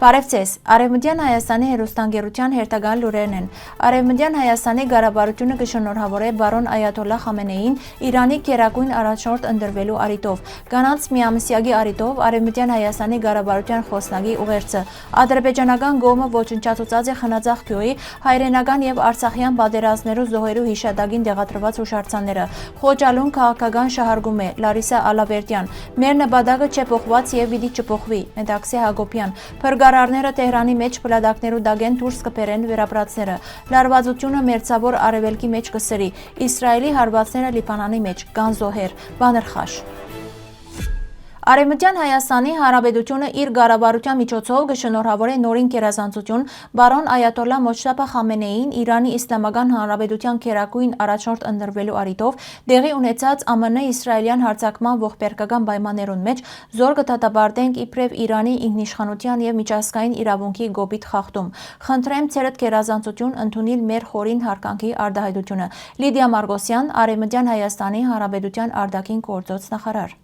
Բարևձեզ, Արևմտյան Հայաստանի հեռուստաընկերության հերթական լուրերն են։ Արևմտյան Հայաստանի ղարաբարությունը կշնորհավորե բարոն Այաթոլլահ Խամենեիին Իրանի գերագույն առաջնորդ ընտրվելու առիթով։ Կանանց միամսյակի առիթով Արևմտյան Հայաստանի ղարաբարության խոսնագի ուղերձը։ Ադրբեջանական կողմը ոչնչացուցած է խնածախ գյուղի, հայրենական եւ արցախյան պատերազմներու զոհերու հիշատակին դեղադրված հուշարձանները։ Խոջալուն քաղաքական շահարկում է Լարիսա Ալավերդյան։ Մեր նպատակը չէ փոխված եւ պիտի չփոխվի։ Մեդաքսի Հակոբյան։ Փրկարարները Տեհրանի մեջ պլադակներու դագեն դուրս կբերեն վերապրածները։ Լարվածությունը մերձավոր արևելքի մեջ կսրի։ Իսրայելի հարվածները Լիբանանի մեջ կան զոհեր։ Բաներխաշ։ Արևմտյան Հայաստանի Հանրապետությունը իր ղարաբարության միջոցով կշնորհավորե նորին գերազանցություն բարոն Այաթոլլահ Մոջթաբա Խամենեիին Իրանի Իսլամական Հանրապետության գերագույն առաջնորդ ընտրվելու առիթով դեղի ունեցած ԱՄՆ-իսրայելյան հարձակման ողբերգական պայմաններուն մեջ զոր կդատապարտենք իբրև Իրանի ինքնիշխանության եւ միջազգային իրավունքի գոբիտ խախտում։ Խնդրեմ ցերդ գերազանցություն ընդունել մեր խորին հարկանքի արտահայտությունը։ Լիդիա Մարգոսյան, Արևմտյան Հայաստանի Հանրապետության արտաքին գործոց նախարար։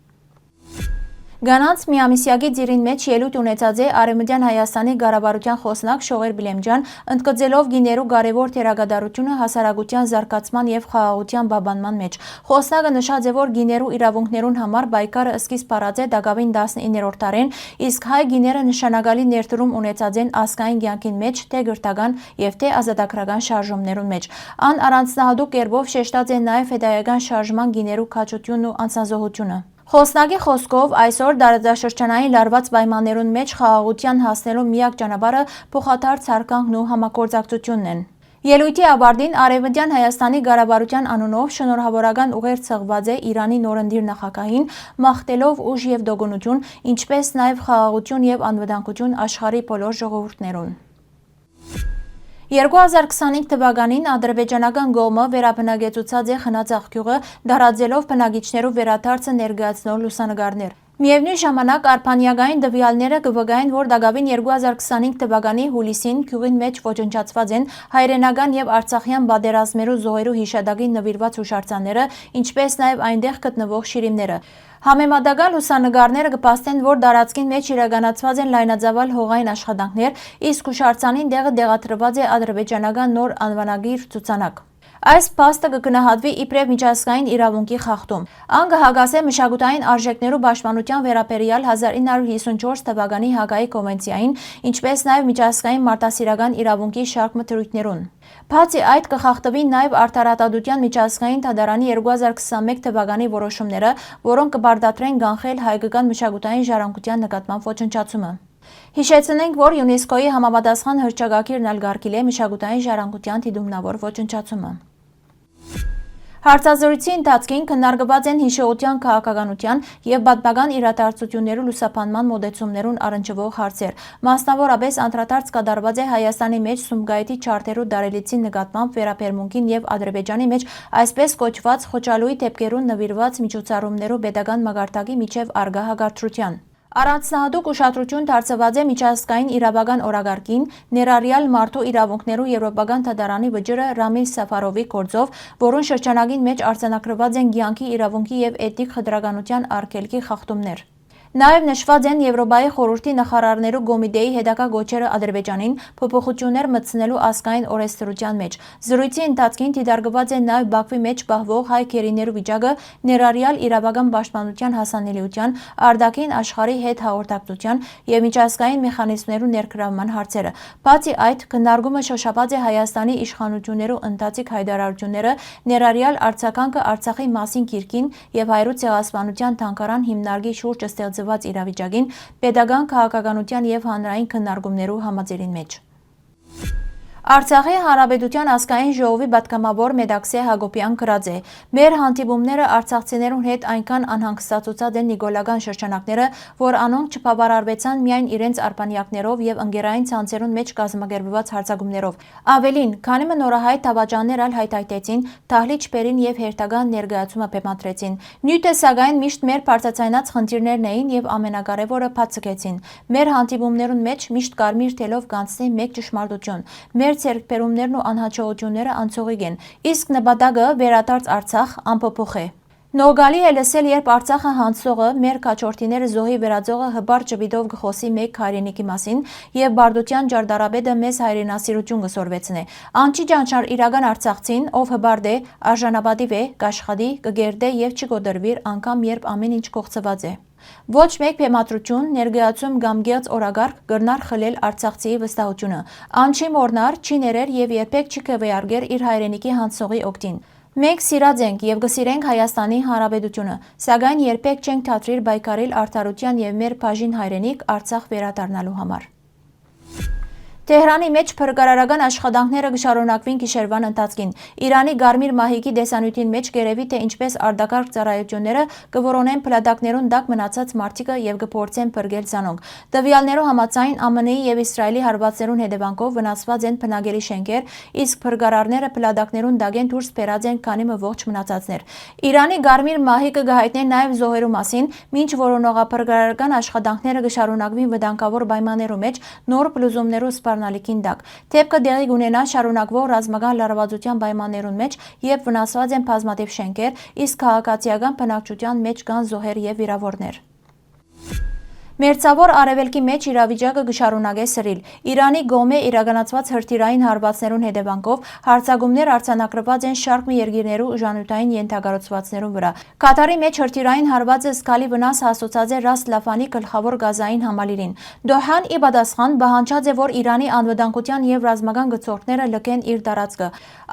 Գանանց միամիսյակի ծիրին մեջ ելույթ ունեցած է Արևմտյան Հայաստանի ղարաբարության խոսնակ Շողեր Բիլեմջան, ընդգծելով գիներու կարևոր թերագադարությունը հասարակության զարգացման եւ խաղաղության պահպանման մեջ։ Խոսնակը նշած է, որ գիներու իրավունքներուն համար պայքարը սկիզբ առած է դակավին 19-րդ դարին, իսկ հայ գիները նշանակալի ներդրում ունեցած են ազգային կյանքին մեջ, թե գրթական եւ թե ազատագրական շարժումներուն մեջ։ Ան առանձնահատուկ կերպով շեշտած է նաեւ հետայական շարժման գիներու քաջությունն ու անձնազոհությունը։ Խոսնակի խոսքով այսօր դարաշրջանային լարված պայմաններուն մեջ խաղաղության հասնելու միակ ճանապարհը փոխադարձ հարկանքն ու համագործակցությունն են։ Ելույթի ավարտին Արևմտյան Հայաստանի ղարաբարության անունով շնորհավորական ուղերձ ցղված է Իրանի նորընտիր նախագահին, մաղթելով ուժ եւ դոգունություն, ինչպես նաեւ խաղաղություն եւ անվտանգություն աշխարհի բոլոր ժողովուրդներուն։ 2025 թվականին ադրբեջանական կողմը վերաբնակեցուցած է խնածախ գյուղը, դարաձելով բնակիչներու վերադարձը ներկայացնող լուսանկարներ։ Միևնույն ժամանակ արփանյակային տվյալները կվկայեն, որ դակավին 2025 թվականի հուլիսին գյուղին մեջ ոչնչացված են հայրենական եւ արցախյան պատերազմներու զոհերու հիշատակին նվիրված հուշարձանները, ինչպես նաեւ այնտեղ գտնվող շիրիմները։ Համեմատական լուսանկարները կփաստեն, որ տարածքին մեջ իրականացված են լայնածավալ հողային աշխատանքներ, իսկ հուշարձանին տեղը տեղադրված է ադրբեջանական նոր անվանագիր ցուցանակ։ Այս փաստը կգնահատվի իբրև միջազգային իրավունքի խախտում։ Ան կհագասե մշակութային արժեքներու պաշտպանության վերաբերյալ 1954 թվականի Հագայի կոնվենցիային, ինչպես նաև միջազգային մարդասիրական իրավունքի շարք մթերույթներուն։ Բացի այդ կխախտվի նաև արդարադատության միջազգային դատարանի 2021 թվականի որոշումները, որոնք կբարդատրեն կանխել հայկական մշակութային ժառանգության նկատմամբ ոչնչացումը։ Հիշեցնենք, որ ՅՈՒՆԵՍԿՕ-ի համապատասխան հռչակագիրն ալ ղարկիլ է մշակութային ժառանգության դիտումնավոր ոչնչացումը։ Հարցազրույցի ընթացքին քննարկված են հիշողության քաղաքականության եւ պատմական իրադարձություններու լուսաբանման մոդեցումներուն առնչվող հարցեր։ Մասնավորապես անդրադարձ կատարված է Հայաստանի մեջ Սումգայիթի չարտերու դարելիցի նկատմամբ վերաբերմունքին եւ Ադրբեջանի մեջ այսպես կոչված Խոջալույի դեպքերուն նվիրված միջոցառումներու պետական մակարդակի միջև արգա հակարդրության։ Առանձնահատուկ ուշադրություն դարձված է միջազգային իրավական օրակարգին, ներառյալ մարդու իրավունքներու եվրոպական դատարանի վճիռը Ռամիլ Սաֆարովի գործով, որուն շրջանագին մեջ արձանագրված են կյանքի իրավունքի եւ էթիկ խտրականության արգելքի խախտումներ։ Նաև նշված են Եվրոպայի խորհրդի նախարարներու կոմիտեի հետագա գոչերը Ադրբեջանին փոփոխություններ մտցնելու ազգային օրենսդրության մեջ։ Զրույցի ընթացքին դիտարկված է նաև Բաքվի մեջ պահվող հայ գերիներու վիճակը, ներառյալ իրավական պաշտպանության հասանելիության, արտաքին աշխարհի հետ հաղորդակցության եւ միջազգային մեխանիզմներու ներգրավման հարցերը։ Բացի այդ, քննարկումը շոշափած է Հայաստանի իշխանություններու ընթացիկ հայտարարությունները, ներառյալ արձագանքը Արցախի մասին գիրքին եւ հայրու ցեղասպանության թանգարան հիմնարկի շուրջ ստեղծված իրավիճակին, պետական քաղաքականության եւ հանրային քննարկումներու համաձայնին մեջ։ Արցախի Հանրապետության ազգային ժողովի պատգամավոր Մեդաքսի Հակոբյան գրած է. «Մեր հանդիպումները արցախցիներուն հետ այնքան անհանգստացուցած են նիկոլական շրջանակները, որ անոնք չբավարարվեցան միայն իրենց արբանյակներով եւ ընկերային ցանցերուն մեջ կազմակերպված հարձակումներով։ Ավելին, քանի մը նորահայտ դավաճաններ ալ հայտայտեցին, դահլիճ եւ հերթական ներկայացումը բեմադրեցին։ Նյութը սակայն միշտ մեր բարձրացայնած խնդիրներն էին եւ ամենակարևորը բացկեցին։ Մեր հանդիպումներուն մեջ միշտ կարմիր թելով կանցնի մեկ ճշմարտություն։ Մեր ցերկբերումներն ու անհաջողությունները անցողիկ են, իսկ նպատակը վերադարձ Արցախ անփոփոխ է։ Նոգալի է լսել, երբ Արցախը հանձնողը մեր քաչորդիները զոհի վերածողը հբար ճվիդով գխոսի մեկ հայրենիքի մասին եւ Բարդության ջարդարաբեդը մեզ հայրենասիրություն գսորվեցնե։ Անչի ճանչար իրական արցախցին, ով հբարդ է, արժանապատիվ է, կաշխատի, կգերդե եւ չկոդրվիր անգամ երբ ամեն ինչ կողծված է։ Ոչ մեկ փեմատրություն, ներգայացում կամ գեղձ օրագարկ կրնար խլել արցախցիի վստահությունը։ Անչի մորնար, չի ներեր եւ երբեք չի կվեարգեր իր հայրենիքի հանձնողի օգտին։ Մենք սիրած ենք եւ կսիրենք Հայաստանի Հանրապետությունը, սակայն երբեք չենք թատրիր բայկարել արդարության եւ մեր բաժին հայրենիք Արցախ վերադառնալու համար։ Թեհրանի մեջ փրկարարական աշխատանքները կշարունակվին գիշերվան ընթացքին։ Իրանի Գարմիր մահիկի դեսանյութին մեջ կերևի թե ինչպես արդակարգ ծառայությունները կորոնեն փլատակներուն դակ մնացած մարդիկը եւ կփորձեն փրկել ցանոք։ Տվյալներով համաձայն ԱՄՆ-ի եւ Իսրայելի հարվածներուն հետևանքով վնասված են բնակելի շենքեր, իսկ փրկարարները փլատակներուն դագեն դուրս բերած են քանի ողջ մնացածներ։ Իրանի Գարմիր մահիկը կհայտնի նաեւ զոհերու մասին, մինչ որոնողափրկարարական աշխատանքները կշարունակվին վտանգավոր պայմաններու մեջ նոր փլուզումներու Թեփքը դեղի կունենա շարունակվող ռազմական լարվածության պայմաններուն մեջ եւ վնասված են բազմաթիվ շենքեր, իսկ քաղաքացիական բնակչության մեջ կան զոհեր եւ վիրավորներ։ Մերձավոր արևելքի մեջ իրավիճակը կշարունակե սրիլ։ Իրանի գոմե իրականացված հրթիռային հարվածներուն հետևանքով հարձակումներ արձանագրված են շարք մի երկիրներու ուժանյութային ենթակառուցվածքներուն վրա։ Կատարի մեջ հրթիռային հարվածը զգալի վնաս հասցած է Ռաս Լաֆանի գլխավոր գազային համալիրին։ Դոհան ի պատասխան պահանջած է, որ Իրանի անվտանգության եւ ռազմական գծորդները լքեն իր տարածքը։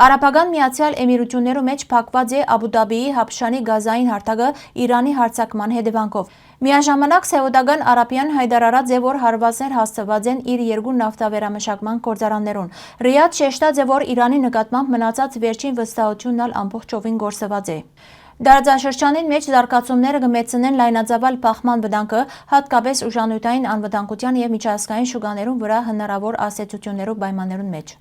Արաբական Միացյալ Էմիրություններու մեջ փակված է Աբու Դաբիի Հաբշանի գազային հարթակը Իրանի հարձակման հետևանքով։ Միաժամանակ Սեուդական Արաբիան հայտարարած է, որ հարվածներ հասցված են իր երկու նավթավերամշակման գործարաններուն։ Ռիադ շեշտած է, որ Իրանի նկատմամբ մնացած վերջին վստահությունն ալ ամբողջովին գործված է։ Դարաձաշրջանին մեջ զարգացումները կմեծնեն լայնածավալ բախման վտանգը, հատկապես ուժանյութային անվտանգության եւ միջազգային շուկաներուն վրա հնարավոր ազդեցություններու պայմաններուն մեջ։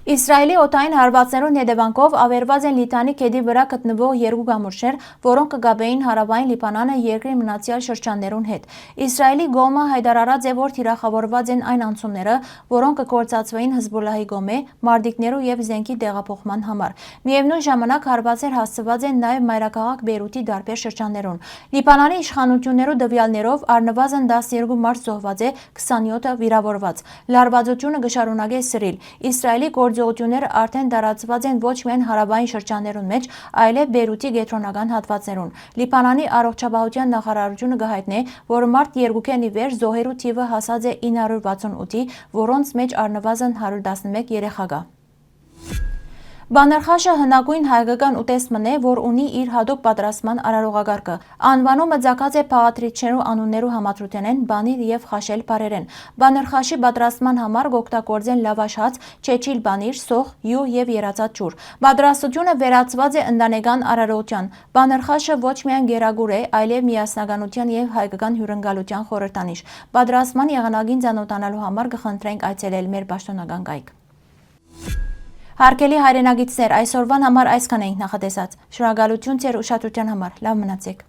Իսրայելի օդային հարվածներուն հետևանքով ավերված են Լիտանի քեդի վրա գտնվող երկու կամուրջներ, որոնք կգաբեին հարավային Լիբանանը երկրի մնացյալ շրջաններուն հետ։ Իսրայելի գոմը հայտարարած է, որ թիրախավորված են այն անցումները, որոնք կգործածվեին Հզբոլլահի գոմե, մարտիկներու եւ զենքի տեղափոխման համար։ Միևնույն ժամանակ հարվածներ հասցված են նաեւ մայրաքաղաք Բեյրութի տարբեր շրջաններուն։ Լիբանանի իշխանություններու տվյալներով առնվազն 12 մարդ զոհված է, 27-ը վիրավորված։ Լարվածությունը կշարունակե սրիլ։ Իսրայելի գործողությունները արդեն տարածված են ոչ միայն հարավային շրջաններուն մեջ, այլև Բեյրութի կենտրոնական հատվածներուն։ Լիբանանի առողջապահության նախարարությունը կհայտնի, որ մարտ 2-ին ի վեր զոհերու թիվը հասած է 968-ի, որոնց մեջ առնվազն 111 երեխա կա։ Բանրխաշը հնագույն հայկական ուտեստմն է, որ ունի իր հատուկ պատրաստման արարողակարգը։ Անվանումը ծագած է փաղադրիչներու անուններու համադրութենեն, բանիր եւ խաշել բարերեն։ Բանրխաշի պատրաստման համար կօգտագործեն լավաշած, չեչիլ բանիր, սոխ, յուղ եւ երածած ջուր։ Պատրաստությունը վերածված է ընտանեկան արարողության։ Բանրխաշը ոչ միայն գերագուր է, այլև միասնականության եւ հայկական հյուրընկալության խորհրդանիշ։ Պատրաստման եղանակին ծանոթանալու համար կխնդրենք այցելել մեր պաշտոնական կայք։ Հարգելի հայրենագիտներ, այսօրվան համար այսքան էինք նախատեսած։ Շնորհակալություն ձեր ուշադրության համար։ Լավ մնացեք։